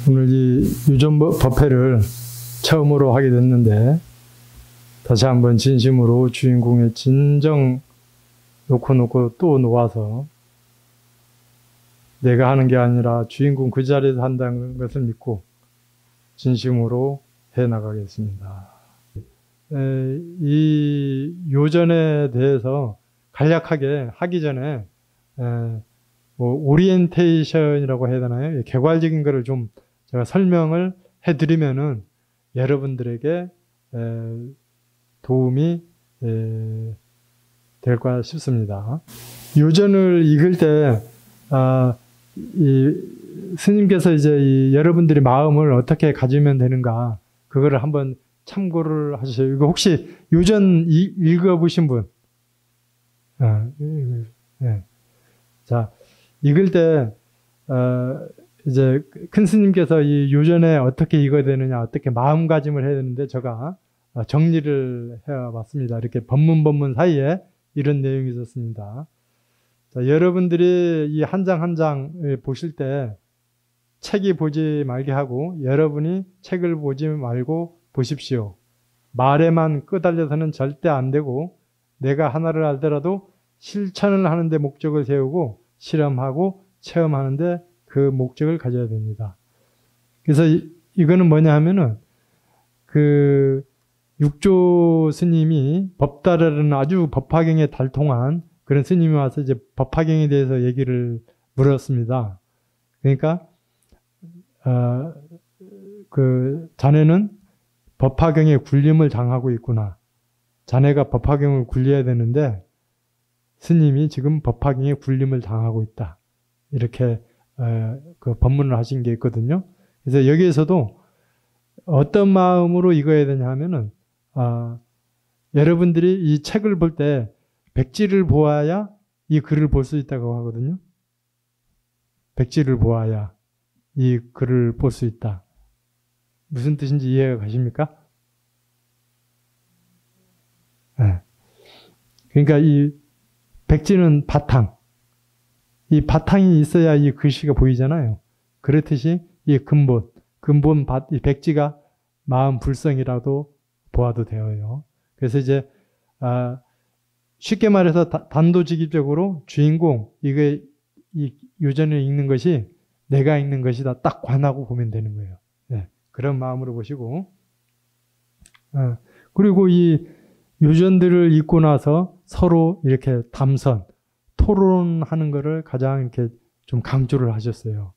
오늘 이 유전 법회를 처음으로 하게 됐는데 다시 한번 진심으로 주인공의 진정 놓고 또 놓아서 내가 하는 게 아니라 주인공 그 자리에서 한다는 것을 믿고 진심으로 해나가겠습니다. 이 요전에 대해서 간략하게 하기 전에 뭐 오리엔테이션이라고 해야 되나요? 개괄적인 거를 좀 제가 설명을 해드리면은 여러분들에게 도움이 될까 싶습니다. 요전을 읽을 때 이 스님께서 이제 여러분들의 마음을 어떻게 가지면 되는가 그거를 한번 참고를 하셔요. 이거 혹시 요전 읽어보신 분? 네. 자, 읽을 때 이제 큰 스님께서 이 요전에 어떻게 읽어야 되느냐, 어떻게 마음가짐을 해야 되는데 제가 정리를 해봤습니다. 이렇게 법문 사이에 이런 내용이 있었습니다. 자, 여러분들이 이 한 장 한 장 보실 때 책이 보지 말게 하고 여러분이 책을 보지 말고 보십시오. 말에만 끄달려서는 절대 안 되고 내가 하나를 알더라도 실천을 하는데 목적을 세우고 실험하고 체험하는데 그 목적을 가져야 됩니다. 그래서 이거는 뭐냐 하면은 그 육조 스님이 법다라는 아주 법화경에 달통한 그런 스님이 와서 이제 법화경에 대해서 얘기를 물었습니다. 그러니까 그 자네는 법화경에 굴림을 당하고 있구나. 자네가 법화경을 굴려야 되는데 스님이 지금 법화경에 굴림을 당하고 있다. 이렇게 그 법문을 하신 게 있거든요. 그래서 여기에서도 어떤 마음으로 읽어야 되냐 하면은 여러분들이 이 책을 볼 때 백지를 보아야 이 글을 볼 수 있다고 하거든요. 백지를 보아야 이 글을 볼 수 있다. 무슨 뜻인지 이해가 가십니까? 네. 그러니까 이 백지는 바탕. 이 바탕이 있어야 이 글씨가 보이잖아요. 그렇듯이 이 이 백지가 마음 불성이라도 보아도 되어요. 그래서 이제 쉽게 말해서 단도직입적으로 주인공 이 요전을 읽는 것이 내가 읽는 것이다 딱 관하고 보면 되는 거예요. 네, 그런 마음으로 보시고 그리고 이 요전들을 읽고 나서 서로 이렇게 담선 토론하는 것을 가장 이렇게 좀 강조를 하셨어요.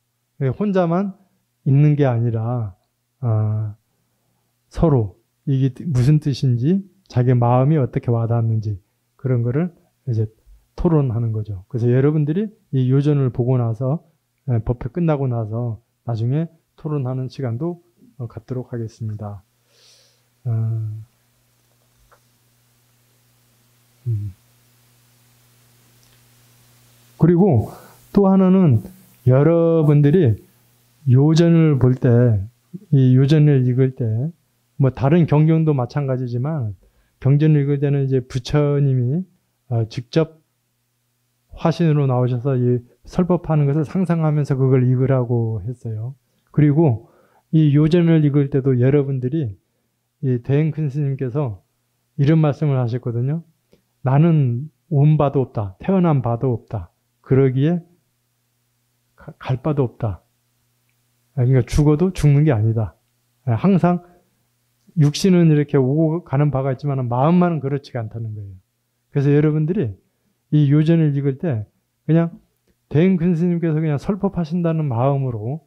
혼자만 읽는 게 아니라 서로 이게 무슨 뜻인지 자기 마음이 어떻게 와닿았는지 그런 거를 이제 토론하는 거죠. 그래서 여러분들이 이 요전을 보고 나서 법회 끝나고 나서 나중에 토론하는 시간도 갖도록 하겠습니다. 그리고 또 하나는 여러분들이 요전을 볼 때, 이 요전을 읽을 때, 뭐 다른 경전도 마찬가지지만 경전을 읽을 때는 이제 부처님이 직접 화신으로 나오셔서 이 설법하는 것을 상상하면서 그걸 읽으라고 했어요. 그리고 이 요전을 읽을 때도 여러분들이 이 대행 큰 스님께서 이런 말씀을 하셨거든요. 나는 온 바도 없다. 태어난 바도 없다. 그러기에 갈 바도 없다. 그러니까 죽어도 죽는 게 아니다. 항상 육신은 이렇게 오고 가는 바가 있지만 마음만은 그렇지가 않다는 거예요. 그래서 여러분들이 이 요전을 읽을 때 그냥 대행 큰 스님께서 그냥 설법하신다는 마음으로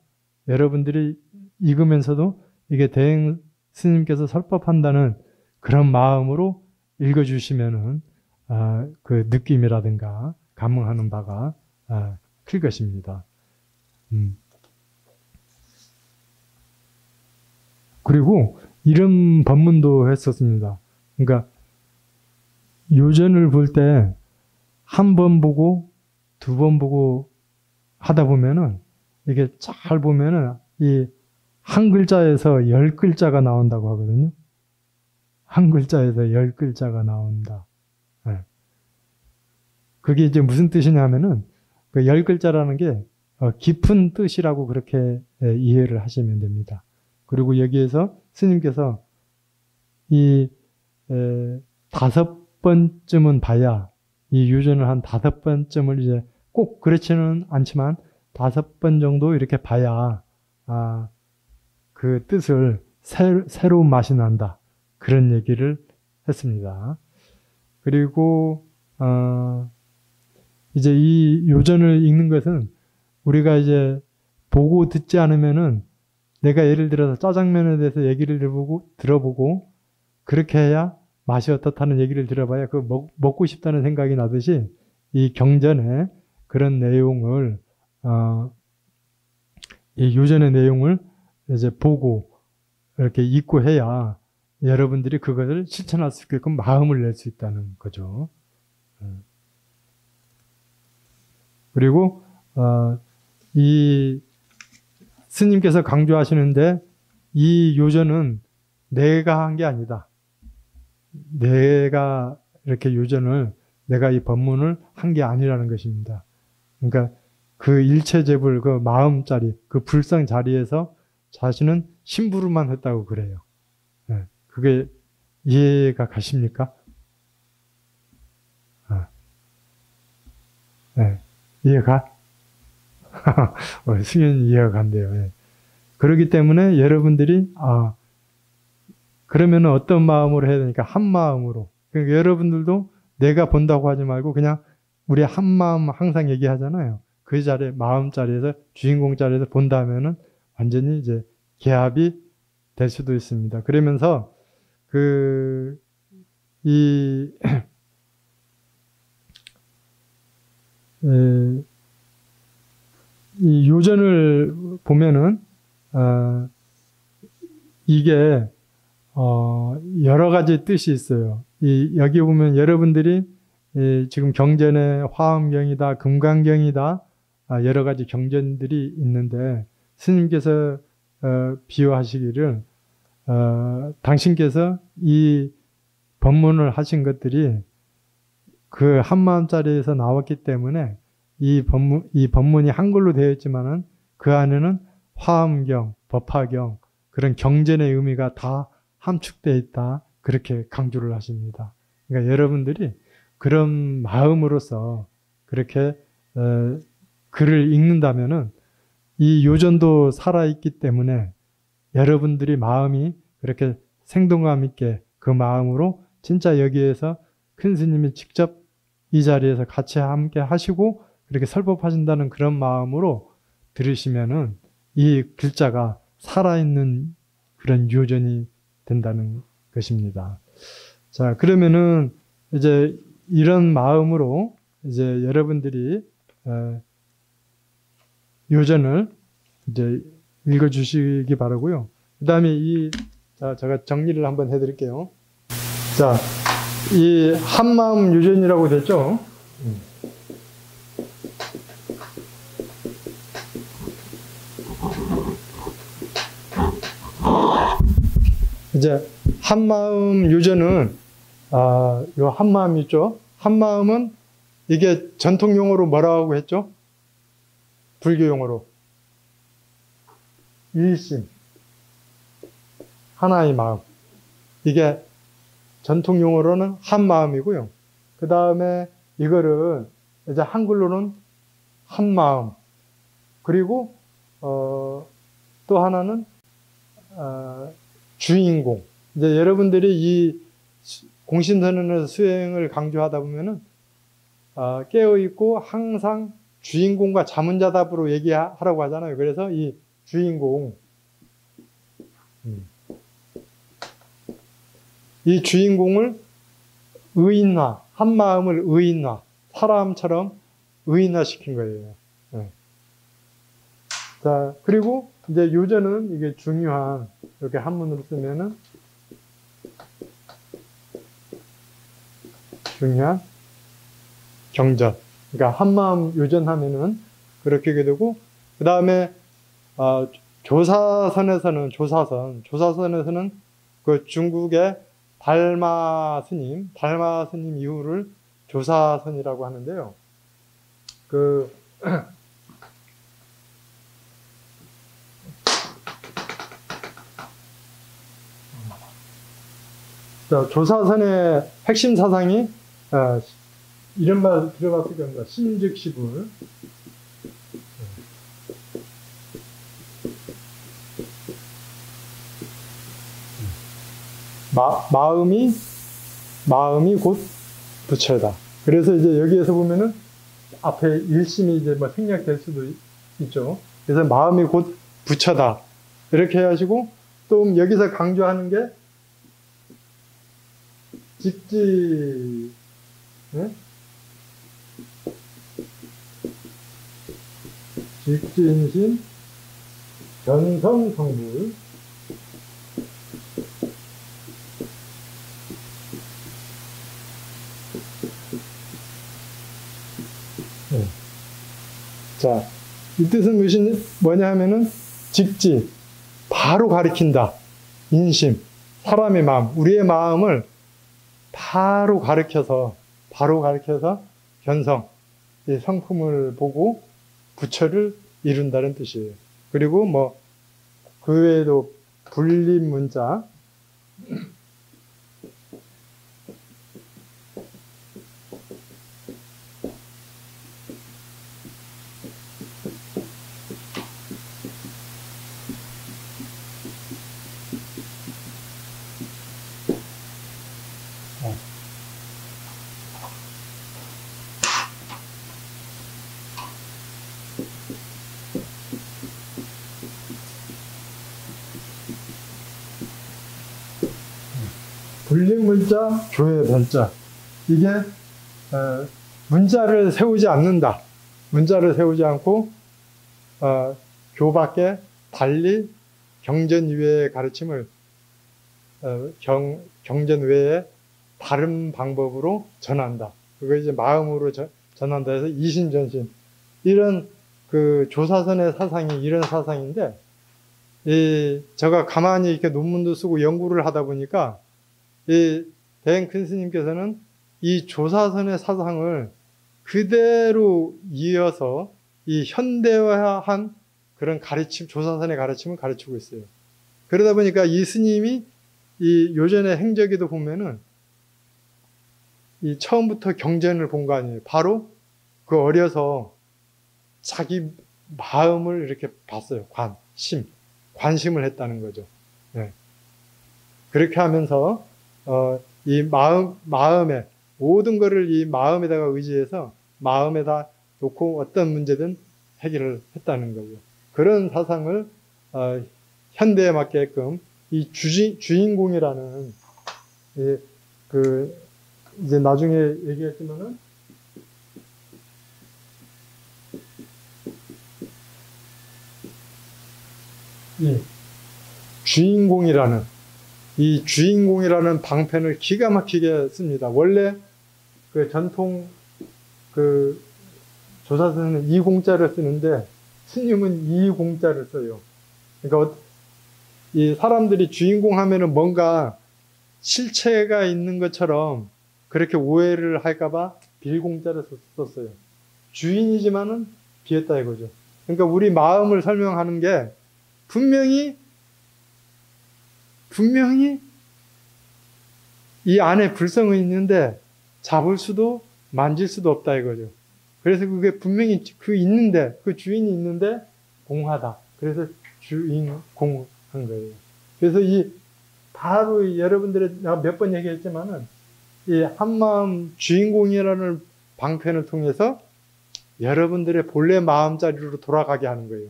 여러분들이 읽으면서도 이게 대행 스님께서 설법한다는 그런 마음으로 읽어주시면은 그 느낌이라든가 감흥하는 바가 클 것입니다. 그리고 이런 법문도 했었습니다. 그러니까 요전을 볼 때 한 번 보고 두 번 보고 하다 보면은 이게 잘 보면은 이 한 글자에서 10글자가 나온다고 하거든요. 한 글자에서 10글자가 나온다. 네. 그게 이제 무슨 뜻이냐면은 그 10글자라는 게 깊은 뜻이라고 그렇게 이해를 하시면 됩니다. 그리고 여기에서 스님께서 이 5번쯤은 봐야, 이 유전을 한 5번쯤을 이제 꼭 그렇지는 않지만 5번 정도 이렇게 봐야 그 뜻을 새로운 맛이 난다, 그런 얘기를 했습니다. 그리고 이제 이 요전을 읽는 것은 우리가 이제 보고 듣지 않으면은, 내가 예를 들어서 짜장면에 대해서 얘기를 들어보고 그렇게 해야 맛이 어떻다는 얘기를 들어봐야 그 먹고 싶다는 생각이 나듯이, 이 경전의 그런 내용을 이 요전의 내용을 이제 보고 이렇게 읽고 해야 여러분들이 그것을 실천할 수 있게끔 마음을 낼 수 있다는 거죠. 그리고 이 스님께서 강조하시는데, 이 요전은 내가 한 게 아니다. 내가 이렇게 요전을, 내가 이 법문을 한 게 아니라는 것입니다. 그러니까 그 일체제불, 그 마음자리, 그 불성 자리에서 자신은 심부름만 했다고 그래요. 네, 그게 이해가 가십니까? 네, 이해가? 승현이 이해가 간대요. 네. 그렇기 때문에 여러분들이 그러면 어떤 마음으로 해야 되니까, 한 마음으로. 그러니까 여러분들도 내가 본다고 하지 말고 그냥 우리 한 마음 항상 얘기하잖아요. 그 자리에, 마음 자리에서, 주인공 자리에서 본다면은 완전히 이제 개합이 될 수도 있습니다. 그러면서 이 요전을 보면은 이게 여러 가지 뜻이 있어요. 여기 보면 여러분들이 지금 경전에 화엄경이다, 금강경이다, 여러 가지 경전들이 있는데, 스님께서 비유하시기를 당신께서 이 법문을 하신 것들이 그 한마음자리에서 나왔기 때문에 이 법문이 한글로 되어 있지만은 그 안에는 화엄경, 법화경, 그런 경전의 의미가 다 함축되어 있다, 그렇게 강조를 하십니다. 그러니까 여러분들이 그런 마음으로서 그렇게 글을 읽는다면은 이 요전도 살아있기 때문에 여러분들이 마음이 그렇게 생동감 있게 그 마음으로 진짜 여기에서 큰 스님이 직접 이 자리에서 같이 함께 하시고 그렇게 설법하신다는 그런 마음으로 들으시면은 이 글자가 살아있는 그런 요전이 된다는 것입니다. 자, 그러면은 이제 이런 마음으로 이제 여러분들이 요전을 이제 읽어주시기 바라고요. 그 다음에 제가 정리를 한번 해드릴게요. 자, 이 한마음 요전이라고 됐죠? 이제 한마음 요전은 요 한마음 있죠? 한마음은 이게 전통 용어로 뭐라고 했죠? 불교 용어로 일심, 하나의 마음. 이게 전통 용어로는 한마음이고요. 그 다음에 이거를 이제 한글로는 한마음. 그리고 또 하나는 주인공. 이제 여러분들이 이 공신선언에서 수행을 강조하다 보면은 깨어있고 항상 주인공과 자문자답으로 얘기하라고 하잖아요. 그래서 이 주인공, 이 주인공을 의인화, 한 마음을 의인화, 사람처럼 의인화 시킨 거예요. 네. 자, 그리고 이제 요전은 이게 중요한, 이렇게 한문으로 쓰면은 중요한 경전. 그러니까 한마음 요전하면은 그렇게 되고, 그 다음에 조사선에서는 그 중국의 달마 스님 이후를 조사선이라고 하는데요. 자, 조사선의 핵심 사상이 이런 말 들어봤을 겁니다. 심즉시불. 마음이 곧 부처다. 그래서 이제 여기에서 보면은 앞에 일심이 이제 뭐 생략될 수도 있죠. 그래서 마음이 곧 부처다. 이렇게 하시고 또 여기서 강조하는 게 직지, 네? 직지인심, 견성성불. 네. 자, 이 뜻은 뭐냐 하면은 직지, 바로 가리킨다. 인심, 사람의 마음, 우리의 마음을 바로 가리켜서 견성, 이 성품을 보고 부처를 이룬다는 뜻이에요. 그리고 뭐 그 외에도 불림 문자, 불림 문자, 교회 변자. 이게 문자를 세우지 않는다. 문자를 세우지 않고 교밖에 달리 경전 이외의 가르침을 경전 외에 다른 방법으로 전한다. 그거 이제 마음으로 전한다 해서 이신전신. 이런 그 조사선의 사상이 이런 사상인데, 제가 가만히 이렇게 논문도 쓰고 연구를 하다 보니까 이 대행 큰 스님께서는 이 조사선의 사상을 그대로 이어서 이 현대화한 그런 가르침, 조사선의 가르침을 가르치고 있어요. 그러다 보니까 이 스님이 이 요전의 행적에도 보면은 이 처음부터 경전을 본 거 아니에요. 바로 그 어려서 자기 마음을 이렇게 봤어요. 관심을 했다는 거죠. 네. 그렇게 하면서 이 마음에 모든 거를 이 마음에다가 의지해서 마음에다 놓고 어떤 문제든 해결을 했다는 거죠. 그런 사상을 현대에 맞게끔 이 주인공이라는 이제 나중에 얘기했지만은 이 주인공이라는 방편을 기가 막히게 씁니다. 원래 그 전통 그 조사선은 이공자를 쓰는데 스님은 이공자를 써요. 그러니까 이 사람들이 주인공 하면은 뭔가 실체가 있는 것처럼 그렇게 오해를 할까봐 빌공자를 썼어요. 주인이지만은 비었다 이거죠. 그러니까 우리 마음을 설명하는 게 분명히 이 안에 불성은 있는데 잡을 수도 만질 수도 없다 이거죠. 그래서 그게 분명히 그 주인이 있는데 공하다. 그래서 주인공한 거예요. 그래서 바로 여러분들이 내가 몇 번 얘기했지만은 이 한마음 주인공이라는 방편을 통해서 여러분들의 본래 마음자리로 돌아가게 하는 거예요.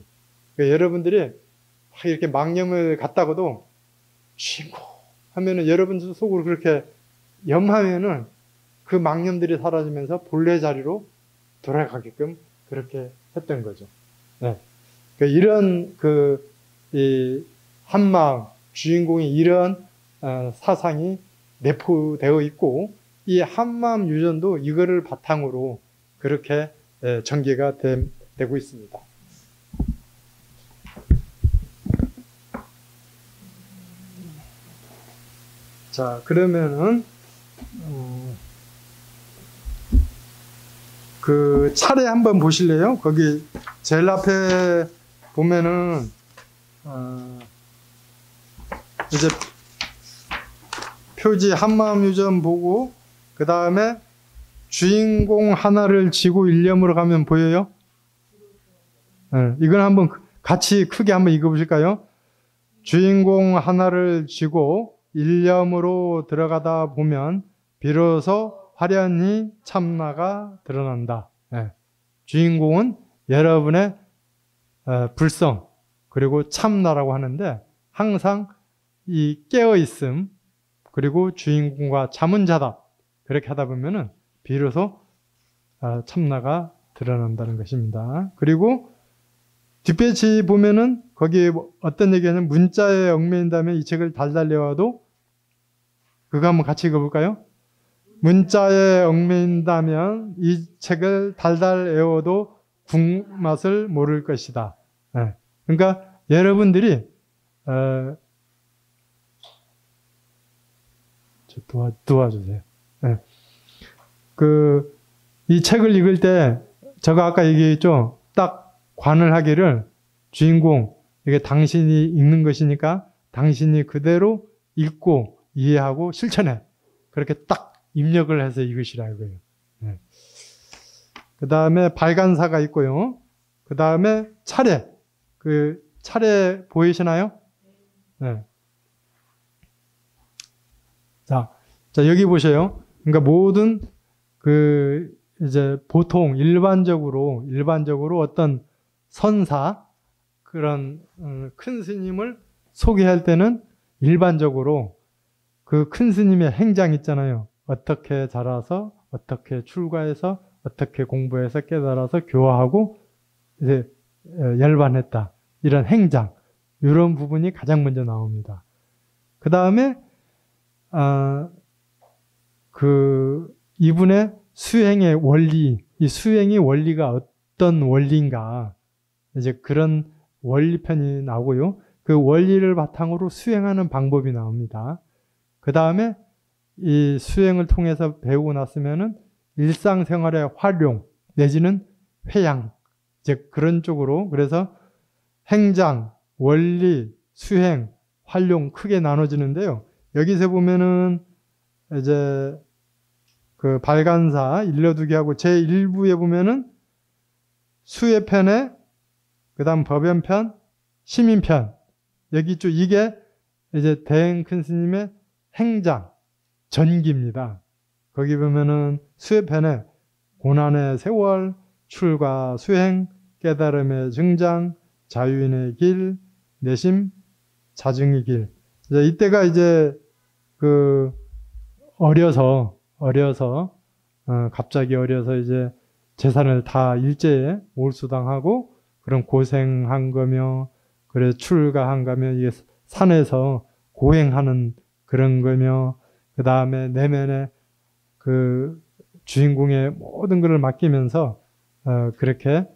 그러니까 여러분들이 이렇게 망념을 갖다가도 주인공 하면은 여러분 속으로 그렇게 염하면은 그 망념들이 사라지면서 본래 자리로 돌아가게끔 그렇게 했던 거죠. 네. 그러니까 이런 이 한마음 주인공이 이런 사상이 내포되어 있고 이 한마음 유전도 이거를 바탕으로 그렇게 전개가 되고 있습니다. 자, 그러면은 그 차례 한번 보실래요? 거기 제일 앞에 보면은 이제 표지 한마음유전 보고 그 다음에 주인공 하나를 지고 일념으로 가면 보여요? 네, 이건 한번 같이 크게 한번 읽어보실까요? 주인공 하나를 쥐고 일념으로 들어가다 보면 비로소 화려히 참나가 드러난다. 네. 주인공은 여러분의 불성 그리고 참나라고 하는데 항상 이 깨어있음 그리고 주인공과 자문자답 그렇게 하다 보면은 비로소 참나가 드러난다는 것입니다. 그리고 뒷배치 보면은 거기에 어떤 얘기냐면 문자에 얽매인다면 이 책을 달달 외워도 그거 한번 같이 읽어볼까요? 문자에 얽매인다면 이 책을 달달 외워도 국맛을 모를 것이다. 네. 그러니까 여러분들이 도와주세요. 네. 이 책을 읽을 때 제가 아까 얘기했죠. 딱 관을 하기를 주인공 이게 당신이 읽는 것이니까 당신이 그대로 읽고 이해하고 실천해. 그렇게 딱 입력을 해서 읽으시라 이거예요. 네. 그 다음에 발간사가 있고요. 그 다음에 차례. 차례 보이시나요? 네. 자, 여기 보세요. 그러니까 모든 이제 보통 일반적으로 어떤 선사, 그런 큰 스님을 소개할 때는 일반적으로 그 큰 스님의 행장 있잖아요. 어떻게 자라서, 어떻게 출가해서, 어떻게 공부해서 깨달아서 교화하고 이제 열반했다. 이런 행장, 이런 부분이 가장 먼저 나옵니다. 그 다음에 이분의 수행의 원리, 이 수행의 원리가 어떤 원리인가, 이제 그런 원리편이 나오고요. 그 원리를 바탕으로 수행하는 방법이 나옵니다. 그 다음에 이 수행을 통해서 배우고 났으면은 일상생활의 활용, 내지는 회양, 이제 그런 쪽으로, 그래서 행장, 원리, 수행, 활용 크게 나눠지는데요. 여기서 보면은 이제 그 발간사 일러두기 하고 제1부에 보면은 수혜편에 그 다음 법연편, 시민편 여기 쪽 이게 이제 대행 큰 스님의 행장, 전기입니다. 거기 보면은 수혜편에 고난의 세월, 출가 수행, 깨달음의 증장, 자유인의 길, 내심, 자증의 길. 이제 이때가 이제 어려서 갑자기 어려서 이제 재산을 다 일제에 몰수당하고 그런 고생한 거며, 그래 출가한 거며, 이게 산에서 고행하는 그런 거며, 그 다음에 내면에 주인공의 모든 것을 맡기면서 그렇게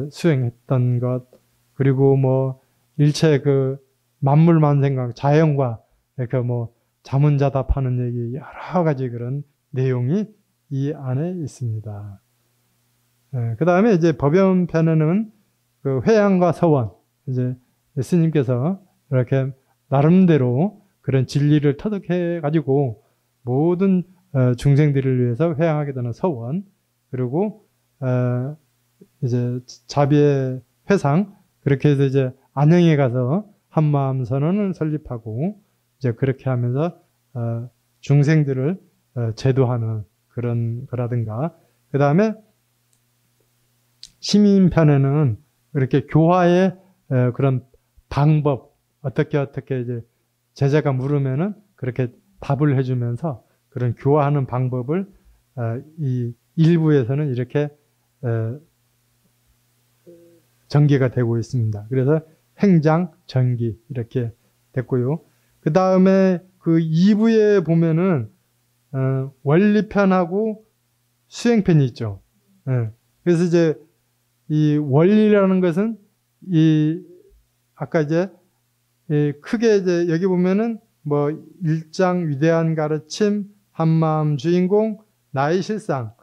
수행했던 것, 그리고 뭐 일체 만물만 생각, 자연과 이렇게 자문자답하는 얘기, 여러 가지 그런 내용이 이 안에 있습니다. 그 다음에 이제 법연편에는 회양과 서원, 이제 스님께서 이렇게 나름대로 그런 진리를 터득해 가지고 모든 중생들을 위해서 회양하게 되는 서원, 그리고 이제 자비의 회상, 그렇게 해서 이제 안영에 가서 한마음 선언을 설립하고 이제 그렇게 하면서 중생들을 제도하는 그런 거라든가, 그 다음에 시민편에는 이렇게 교화의 그런 방법, 어떻게 이제 제자가 물으면은 그렇게 답을 해주면서 그런 교화하는 방법을 이 일부에서는 이렇게 전개가 되고 있습니다. 그래서 행장, 전기 이렇게 됐고요. 그 다음에 2부에 보면은 원리편하고 수행편이 있죠. 그래서 이제 이 원리라는 것은 아까 이제 크게 이제 여기 보면은 일장 위대한 가르침, 한마음 주인공, 나의 실상,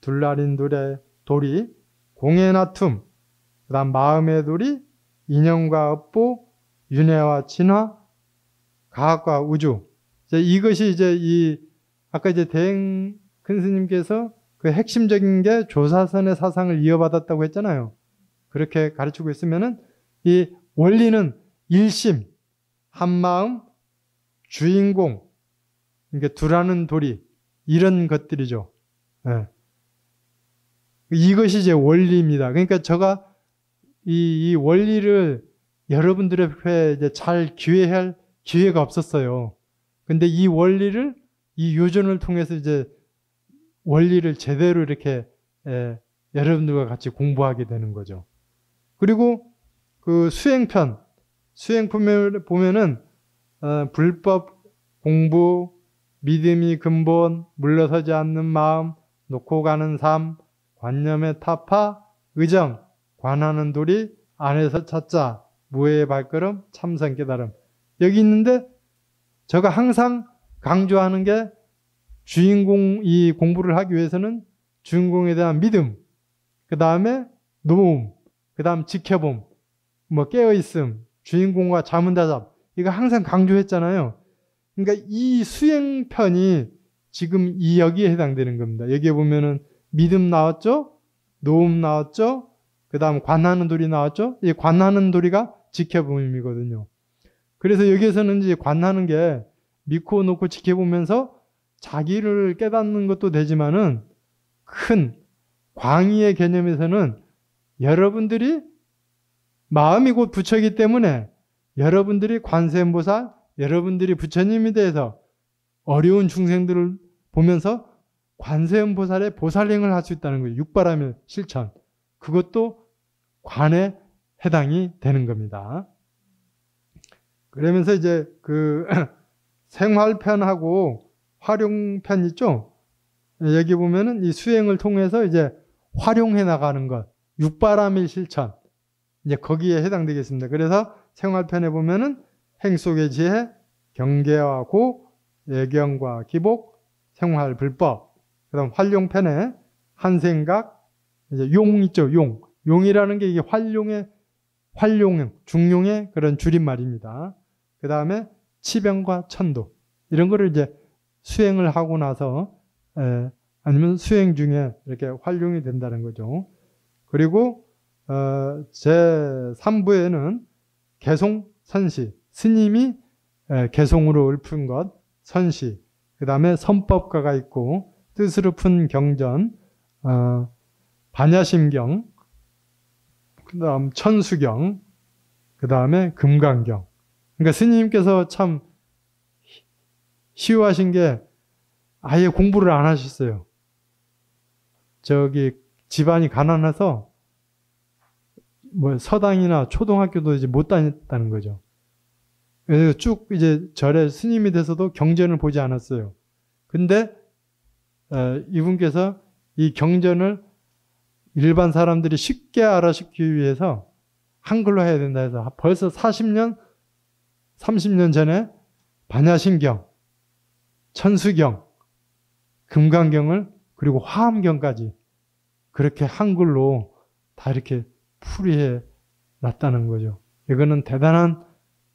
둘날인 도리, 공의 나툼, 그 다음 마음의 도리, 인연과 업보, 윤회와 진화, 과학과 우주. 이것이 이제 아까 이제 대행 큰 스님께서 그 핵심적인 게 조사선의 사상을 이어받았다고 했잖아요. 그렇게 가르치고 있으면은 이 원리는 일심, 한마음, 주인공, 그러니까 두라는 도리, 이런 것들이죠. 예. 이것이 이제 원리입니다. 그러니까 제가 이 원리를 여러분들의 앞에 이제 잘 기회할 기회가 없었어요. 근데 이 원리를 이 요전을 통해서 이제 원리를 제대로 이렇게 여러분들과 같이 공부하게 되는 거죠. 그리고 그 수행편을 보면은 불법 공부, 믿음이 근본, 물러서지 않는 마음, 놓고 가는 삶, 관념의 타파, 의정, 관하는 도리, 안에서 찾자, 무해의 발걸음, 참선 깨달음. 여기 있는데 제가 항상 강조하는 게 이 공부를 하기 위해서는 주인공에 대한 믿음, 그 다음에 노움, 그 다음 지켜봄, 뭐 깨어있음, 주인공과 자문다잡, 이거 항상 강조했잖아요. 그러니까 이 수행편이 지금 여기에 해당되는 겁니다. 여기에 보면은 믿음 나왔죠? 노움 나왔죠? 그 다음 관하는 도리 나왔죠? 이 관하는 도리가 지켜봄이거든요. 그래서 여기에서는 이제 관하는 게 믿고 놓고 지켜보면서 자기를 깨닫는 것도 되지만은 큰 광의의 개념에서는 여러분들이 마음이 곧 부처이기 때문에 여러분들이 관세음보살, 여러분들이 부처님에 대해서 어려운 중생들을 보면서 관세음보살의 보살행을 할 수 있다는 거예요. 육바람일 실천. 그것도 관에 해당이 되는 겁니다. 그러면서 이제 그 생활편하고 활용편 있죠? 여기 보면은 이 수행을 통해서 이제 활용해 나가는 것. 육바람일 실천. 이제 거기에 해당되겠습니다. 그래서 생활편에 보면은 행속의 지혜, 경계와 고, 예경과 기복, 생활 불법. 그다음 활용편에 한생각, 이제 용 있죠, 용. 용이라는 게 이게 중용의 그런 줄임말입니다. 그 다음에 치병과 천도. 이런 거를 이제 수행을 하고 나서, 아니면 수행 중에 이렇게 활용이 된다는 거죠. 그리고, 제3부에는 개송, 선시. 스님이 개송으로 읊은 것, 선시. 그 다음에 선법가가 있고, 뜻으로 푼 경전, 반야심경, 그 다음 천수경, 그 다음에 금강경. 그러니까 스님께서 참 시우하신 게 아예 공부를 안 하셨어요. 집안이 가난해서 뭐 서당이나 초등학교도 이제 못 다녔다는 거죠. 그래서 쭉 이제 절에 스님이 돼서도 경전을 보지 않았어요. 근데 이분께서 이 경전을 일반 사람들이 쉽게 알아듣기 위해서 한글로 해야 된다 해서 벌써 40년, 30년 전에 반야심경, 천수경, 금강경을 그리고 화엄경까지 그렇게 한글로 다 이렇게 풀이해 놨다는 거죠. 이거는 대단한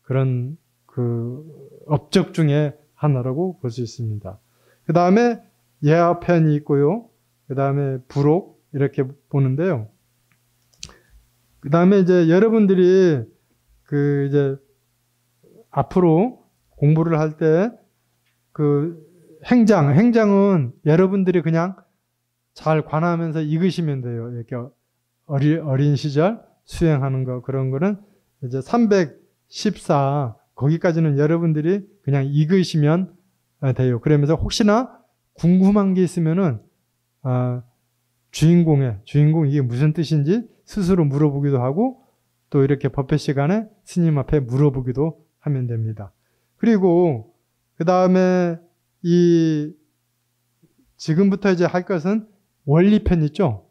그런 그 업적 중에 하나라고 볼 수 있습니다. 그 다음에 예화편이 있고요. 그 다음에 부록 이렇게 보는데요. 그 다음에 이제 여러분들이 그 이제 앞으로 공부를 할 때 그 행장은 여러분들이 그냥 잘 관하면서 읽으시면 돼요. 이렇게 어린 시절 수행하는 거 그런 거는 이제 314 거기까지는 여러분들이 그냥 읽으시면 돼요. 그러면서 혹시나 궁금한 게 있으면은 주인공 이게 무슨 뜻인지 스스로 물어보기도 하고 또 이렇게 법회 시간에 스님 앞에 물어보기도 하면 됩니다. 그리고 그 다음에 지금부터 이제 할 것은 원리편 있죠.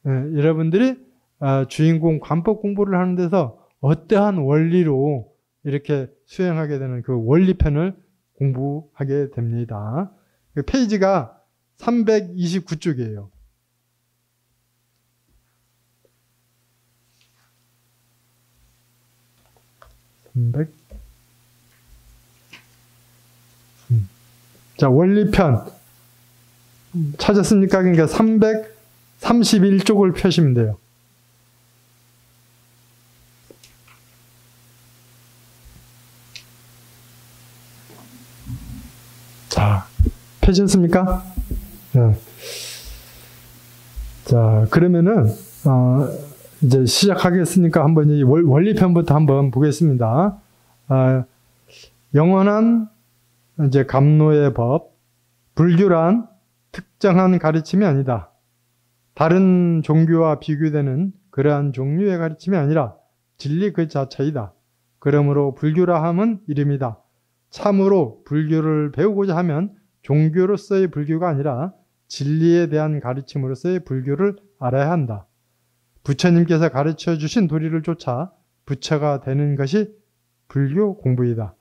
여러분들이 주인공 관법 공부를 하는 데서 어떠한 원리로 이렇게 수행하게 되는 그 원리편을 공부하게 됩니다. 그 페이지가 329쪽이에요. 300. 자, 원리편 찾았습니까? 그러니까 331쪽을 펴시면 돼요. 자, 펴셨습니까? 네. 자, 그러면은 이제 시작하겠으니까 한번 이 원리편부터 한번 보겠습니다. 영원한 이제 감노의 법, 불교란 특정한 가르침이 아니다. 다른 종교와 비교되는 그러한 종류의 가르침이 아니라 진리 그 자체이다. 그러므로 불교라 함은 이름이다. 참으로 불교를 배우고자 하면 종교로서의 불교가 아니라 진리에 대한 가르침으로서의 불교를 알아야 한다. 부처님께서 가르쳐 주신 도리를 쫓아 부처가 되는 것이 불교 공부이다.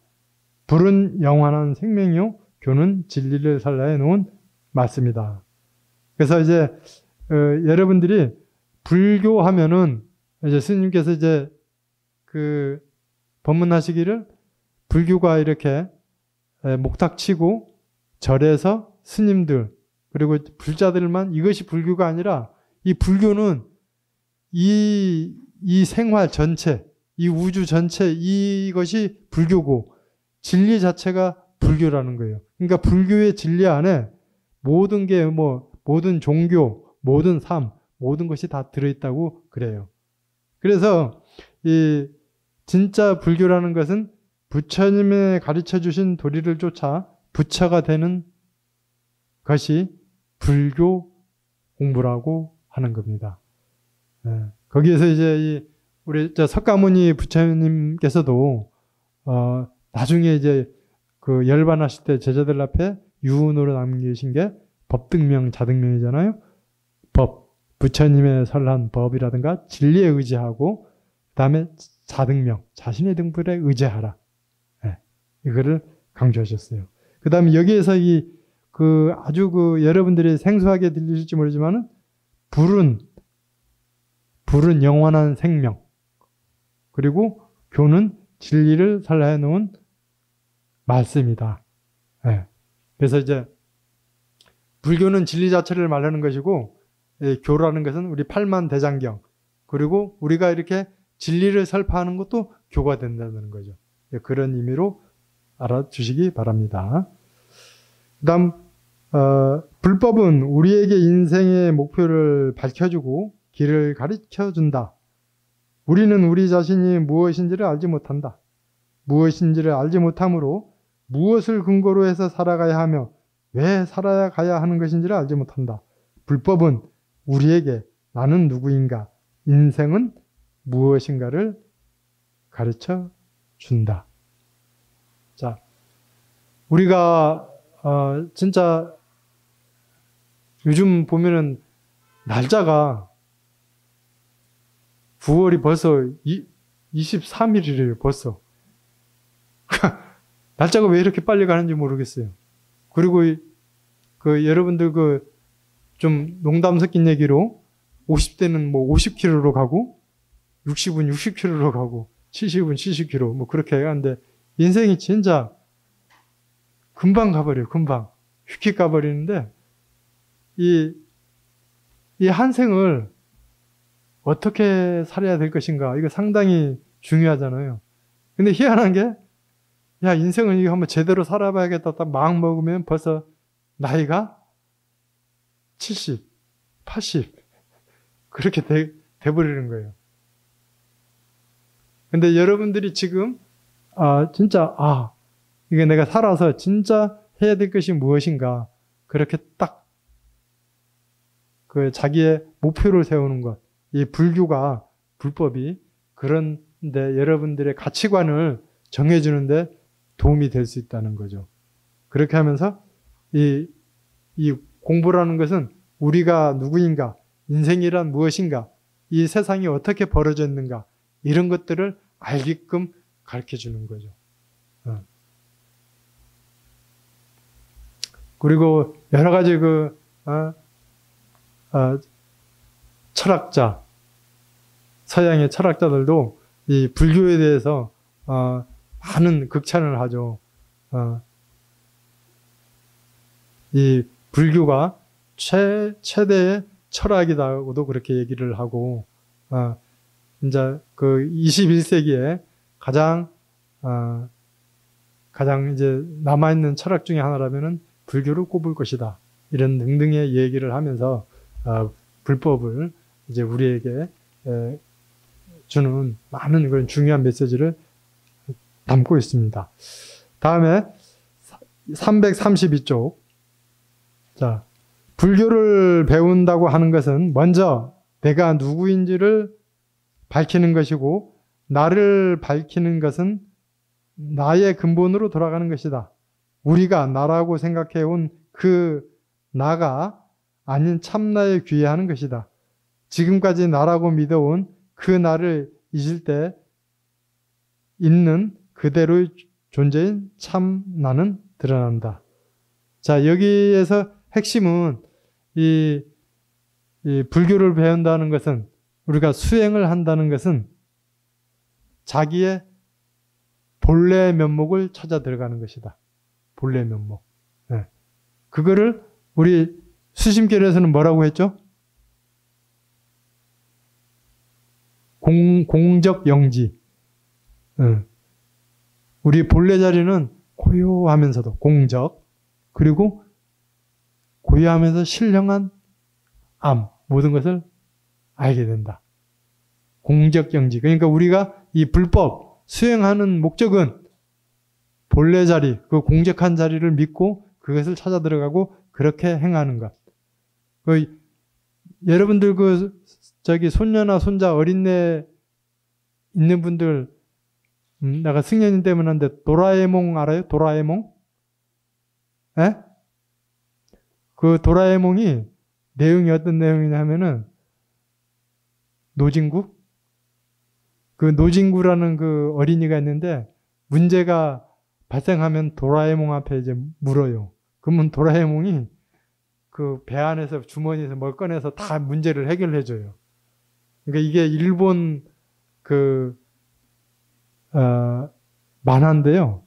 불은 영원한 생명이요, 교는 진리를 설라해 놓은 말씀이다. 그래서 이제 여러분들이 불교 하면은 이제 스님께서 이제 그 법문하시기를 불교가 이렇게 목탁치고 절에서 스님들 그리고 불자들만 이것이 불교가 아니라 이 불교는 이 생활 전체, 이 우주 전체 이것이 불교고 진리 자체가 불교라는 거예요. 그러니까 불교의 진리 안에 모든 게 모든 종교, 모든 삶, 모든 것이 다 들어있다고 그래요. 그래서 이 진짜 불교라는 것은 부처님의 가르쳐 주신 도리를 쫓아 부처가 되는 것이 불교 공부라고 하는 겁니다. 거기에서 이제 우리 석가모니 부처님께서도 나중에 이제 그 열반하실 때 제자들 앞에 유언으로 남기신 게 법등명, 자등명이잖아요. 법, 부처님의 설한 법이라든가 진리에 의지하고 그 다음에 자등명, 자신의 등불에 의지하라. 이거를 강조하셨어요. 그 다음에 여기에서 아주 여러분들이 생소하게 들리실지 모르지만은 불은 영원한 생명, 그리고 교는 진리를 설라해 놓은 말씀이다. 그래서 이제 불교는 진리 자체를 말하는 것이고 교라는 것은 우리 팔만대장경, 그리고 우리가 이렇게 진리를 설파하는 것도 교가 된다는 거죠. 그런 의미로 알아주시기 바랍니다. 그 다음 불법은 우리에게 인생의 목표를 밝혀주고 길을 가르쳐준다. 우리는 우리 자신이 무엇인지를 알지 못한다. 무엇인지를 알지 못하므로 무엇을 근거로 해서 살아가야 하며 왜 살아야 가야 하는 것인지를 알지 못한다. 불법은 우리에게 나는 누구인가, 인생은 무엇인가를 가르쳐 준다. 자, 우리가 진짜 요즘 보면은 날짜가 9월이 벌써 23일이래요, 벌써. 날짜가 왜 이렇게 빨리 가는지 모르겠어요. 그리고 여러분들 좀 농담 섞인 얘기로 50대는 50km로 가고 60은 60km로 가고 70은 70km 그렇게 하는데 인생이 진짜 금방 가버려요. 금방. 휙휙 가버리는데 이 한 생을 어떻게 살아야 될 것인가, 이거 상당히 중요하잖아요. 근데 희한한 게, 인생을 이거 한번 제대로 살아봐야겠다 딱 마음 먹으면 벌써 나이가 70, 80 그렇게 돼버리는 거예요. 근데 여러분들이 지금 진짜 이게 내가 살아서 진짜 해야 될 것이 무엇인가, 그렇게 딱 자기의 목표를 세우는 것, 이 불교가, 불법이 그런데 여러분들의 가치관을 정해주는데 도움이 될 수 있다는 거죠. 그렇게 하면서 이 공부라는 것은 우리가 누구인가, 인생이란 무엇인가, 이 세상이 어떻게 벌어져 있는가, 이런 것들을 알게끔 가르쳐 주는 거죠. 그리고 여러 가지 철학자, 서양의 철학자들도 이 불교에 대해서 많은 극찬을 하죠. 이 불교가 최대의 철학이다고도 그렇게 얘기를 하고, 이제 그 21세기에 가장 이제 남아있는 철학 중에 하나라면은 불교를 꼽을 것이다. 이런 등등의 얘기를 하면서, 불법을 이제 우리에게 주는 많은 그런 중요한 메시지를 담고 있습니다. 다음에 332쪽. 자, 불교를 배운다고 하는 것은 먼저 내가 누구인지를 밝히는 것이고, 나를 밝히는 것은 나의 근본으로 돌아가는 것이다. 우리가 나라고 생각해온 그 나가 아닌 참나에 귀의하는 것이다. 지금까지 나라고 믿어온 그 나를 잊을 때 있는 그대로의 존재인 참나는 드러난다. 자, 여기에서 핵심은 이 불교를 배운다는 것은, 우리가 수행을 한다는 것은 자기의 본래 면목을 찾아 들어가는 것이다. 본래 면목. 네. 그거를 우리 수심결에서는 뭐라고 했죠? 공적영지. 우리 본래 자리는 고요하면서도 공적, 그리고 고요하면서 신령한 암, 모든 것을 알게 된다. 공적영지. 그러니까 우리가 이 불법 수행하는 목적은 본래 자리, 그 공적한 자리를 믿고 그것을 찾아 들어가고 그렇게 행하는 것. 여러분들 손녀나 손자 어린애 있는 분들, 내가 승려님 때문에 하는데 도라에몽 알아요? 도라에몽? 에? 그 도라에몽이 내용이 어떤 내용이냐 하면은 노진구? 그 노진구라는 그 어린이가 있는데 문제가 발생하면 도라에몽 앞에 이제 물어요. 그러면 도라에몽이 그 배 안에서 주머니에서 뭘 꺼내서 다 문제를 해결해 줘요. 그러니까 이게 일본 만화인데요.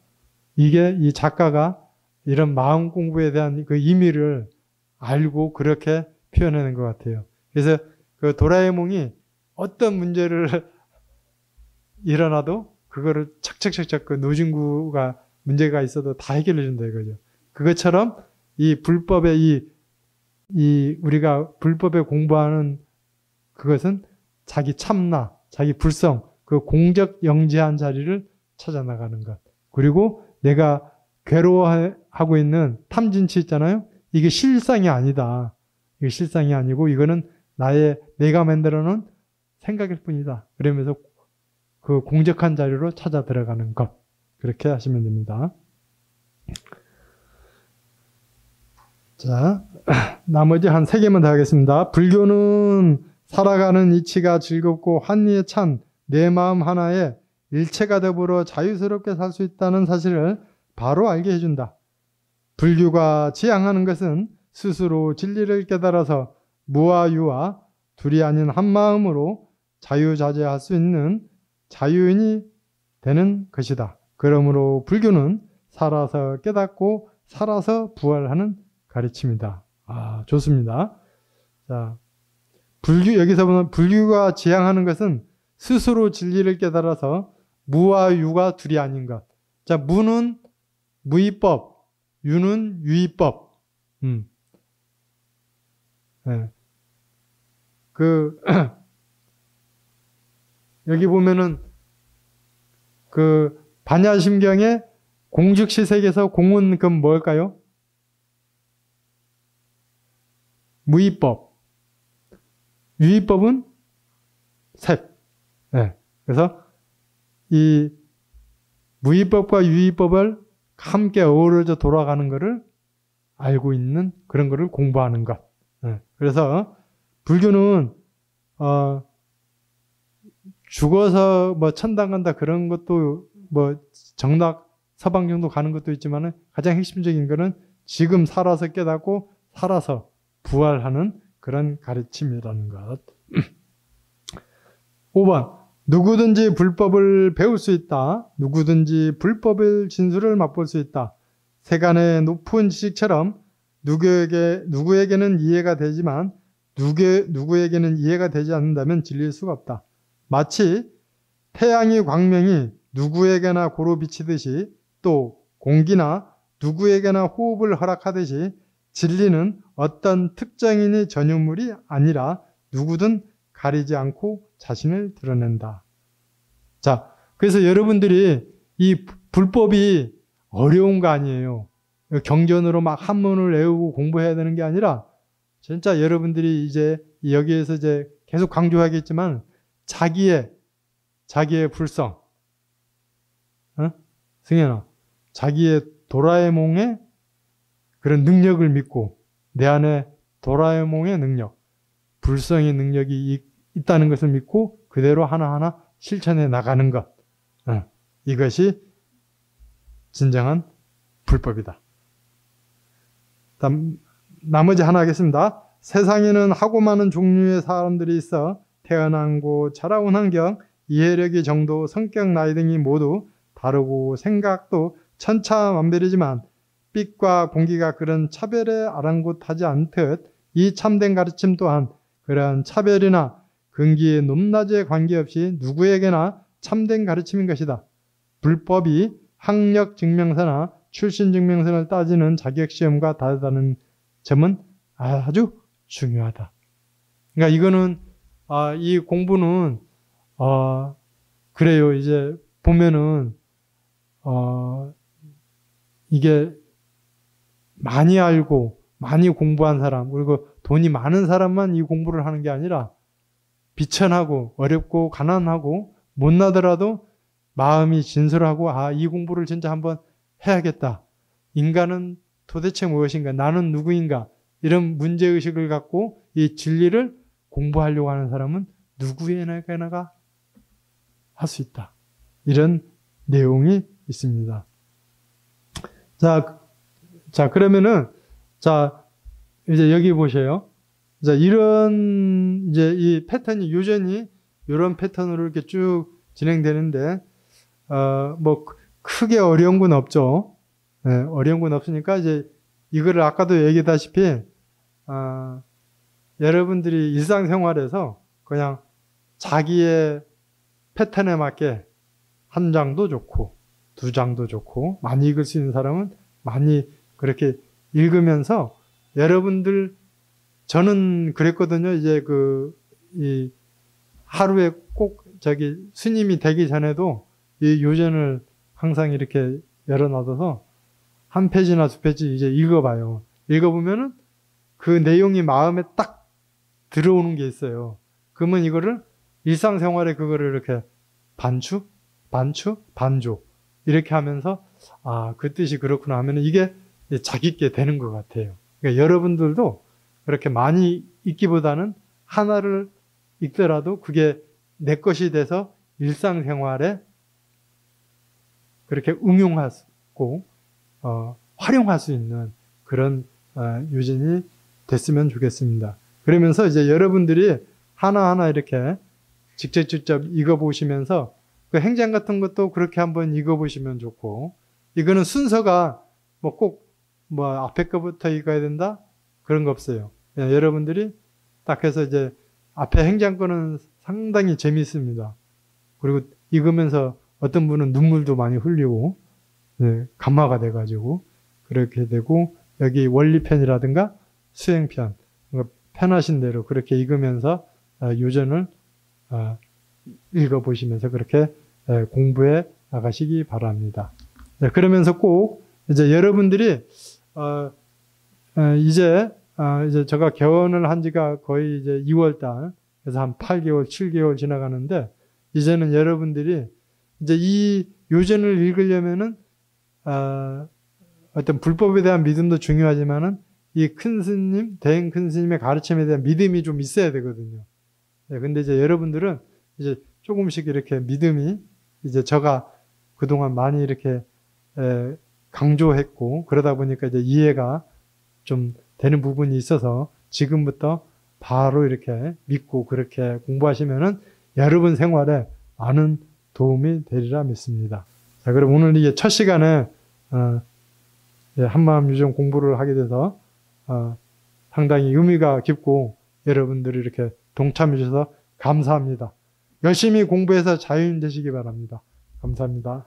이게 이 작가가 이런 마음 공부에 대한 그 의미를 알고 그렇게 표현하는 것 같아요. 그래서 그 도라에몽이 어떤 문제를 일어나도 그거를 착착착착 그 노진구가 문제가 있어도 다 해결해 준다 이거죠. 그것처럼 이 불법의 우리가 불법에 공부하는 그것은 자기 참나, 자기 불성, 그 공적 영지한 자리를 찾아 나가는 것. 그리고 내가 괴로워하고 있는 탐진치 있잖아요. 이게 실상이 아니다. 이게 실상이 아니고 이거는 내가 만들어 놓은 생각일 뿐이다. 그러면서 그 공적한 자리로 찾아 들어가는 것. 그렇게 하시면 됩니다. 자, 나머지 한 3개만 더 하겠습니다. 불교는 살아가는 이치가 즐겁고 환희에 찬 내 마음 하나에 일체가 더불어 자유스럽게 살 수 있다는 사실을 바로 알게 해준다. 불교가 지향하는 것은 스스로 진리를 깨달아서 무와 유와 둘이 아닌 한 마음으로 자유자재할 수 있는 자유인이 되는 것이다. 그러므로 불교는 살아서 깨닫고 살아서 부활하는 가르침이다. 좋습니다. 자, 여기서 보면 불교가 지향하는 것은 스스로 진리를 깨달아서 무와 유가 둘이 아닌 것. 자, 무는 무위법, 유는 유위법. 네. 여기 보면은 반야심경의 공즉시색에서 공은 그럼 뭘까요? 무위법. 유위법은 색. 네. 그래서 이 무위법과 유위법을 함께 어우러져 돌아가는 것을 알고 있는 그런 것을 공부하는 것. 네. 그래서 불교는 죽어서 뭐 천당 간다 그런 것도 뭐 정락 서방 정도 가는 것도 있지만은 가장 핵심적인 것은 지금 살아서 깨닫고 살아서 부활하는 그런 가르침이라는 것. 5번. 누구든지 불법을 배울 수 있다. 누구든지 불법의 진수를 맛볼 수 있다. 세간의 높은 지식처럼 누구에게는 이해가 되지만 누구에게는 이해가 되지 않는다면 진리일 수가 없다. 마치 태양의 광명이 누구에게나 고루 비치듯이 또 공기나 누구에게나 호흡을 허락하듯이 진리는 어떤 특정인의 전유물이 아니라 누구든 가리지 않고 자신을 드러낸다. 자, 그래서 여러분들이 이 불법이 어려운 거 아니에요. 경전으로 막 한문을 외우고 공부해야 되는 게 아니라 진짜 여러분들이 이제 여기에서 이제 계속 강조하겠지만 자기의 불성, 승현아, 자기의 도라에몽의 그런 능력을 믿고 내 안에 도라에몽의 능력, 불성의 능력이 있다는 것을 믿고 그대로 하나하나 실천해 나가는 것, 이것이 진정한 불법이다. 나머지 하나 하겠습니다. 세상에는 하고 많은 종류의 사람들이 있어 태어난 곳, 자라온 환경, 이해력의 정도, 성격, 나이 등이 모두 다르고 생각도 천차만별이지만 빛과 공기가 그런 차별에 아랑곳하지 않듯 이 참된 가르침 또한 그러한 차별이나 근기의 높낮이에 관계없이 누구에게나 참된 가르침인 것이다. 불법이 학력 증명서나 출신 증명서를 따지는 자격시험과 다르다는 점은 아주 중요하다. 그러니까 이거는 이 공부는 그래요. 이제 보면은 이게 많이 알고 많이 공부한 사람 그리고 돈이 많은 사람만 이 공부를 하는 게 아니라 비천하고 어렵고 가난하고 못나더라도 마음이 진솔하고 이 공부를 진짜 한번 해야겠다. 인간은 도대체 무엇인가? 나는 누구인가? 이런 문제의식을 갖고 이 진리를 공부하려고 하는 사람은 누구에게나가 할 수 있다. 이런 내용이 있습니다. 자, 그러면은, 이제 여기 보세요. 자, 이런, 이제 이 패턴이, 유전이 이런 패턴으로 이렇게 쭉 진행되는데, 뭐, 크게 어려운 건 없죠. 네, 어려운 건 없으니까 이제 이거를 아까도 얘기했다시피, 여러분들이 일상생활에서 그냥 자기의 패턴에 맞게 한 장도 좋고, 두 장도 좋고, 많이 읽을 수 있는 사람은 많이 그렇게 읽으면서 여러분들, 저는 그랬거든요. 이제 이 하루에 꼭 스님이 되기 전에도 이 요전을 항상 이렇게 열어놔둬서 한 페이지나 두 페이지 이제 읽어봐요. 읽어보면은 그 내용이 마음에 딱 들어오는 게 있어요. 그러면 이거를 일상생활에 그거를 이렇게 반추, 반조 이렇게 하면서 그 뜻이 그렇구나 하면은 이게 자기께 되는 것 같아요. 그러니까 여러분들도 그렇게 많이 읽기보다는 하나를 읽더라도 그게 내 것이 돼서 일상생활에 그렇게 응용하고 활용할 수 있는 그런 유전이 됐으면 좋겠습니다. 그러면서 이제 여러분들이 하나하나 이렇게 직접 읽어보시면서 그 행장 같은 것도 그렇게 한번 읽어보시면 좋고, 이거는 순서가 꼭 앞에 거부터 읽어야 된다? 그런 거 없어요. 그냥 여러분들이 딱 해서 이제 앞에 행장 거는 상당히 재미있습니다. 그리고 읽으면서 어떤 분은 눈물도 많이 흘리고, 감화가 돼가지고, 그렇게 되고, 여기 원리편이라든가 수행편, 편하신 대로 그렇게 읽으면서 요전을 읽어보시면서 그렇게 공부해 나가시기 바랍니다. 그러면서 꼭 이제 여러분들이 이제 제가 개원을 한 지가 거의 이제 2월달, 그래서 한 8개월, 7개월 지나가는데, 이제는 여러분들이 이제 이 요전을 읽으려면은 어떤 불법에 대한 믿음도 중요하지만은 이 큰 스님, 대행 큰 스님의 가르침에 대한 믿음이 좀 있어야 되거든요. 근데 이제 여러분들은 이제 조금씩 이렇게 믿음이 이제 제가 그동안 많이 이렇게 강조했고, 그러다 보니까 이제 이해가 좀 되는 부분이 있어서 지금부터 바로 이렇게 믿고 그렇게 공부하시면은 여러분 생활에 많은 도움이 되리라 믿습니다. 자, 그럼 오늘 이게 첫 시간에 한마음 유전 공부를 하게 돼서 상당히 의미가 깊고 여러분들이 이렇게 동참해 주셔서 감사합니다. 열심히 공부해서 자유인 되시기 바랍니다. 감사합니다.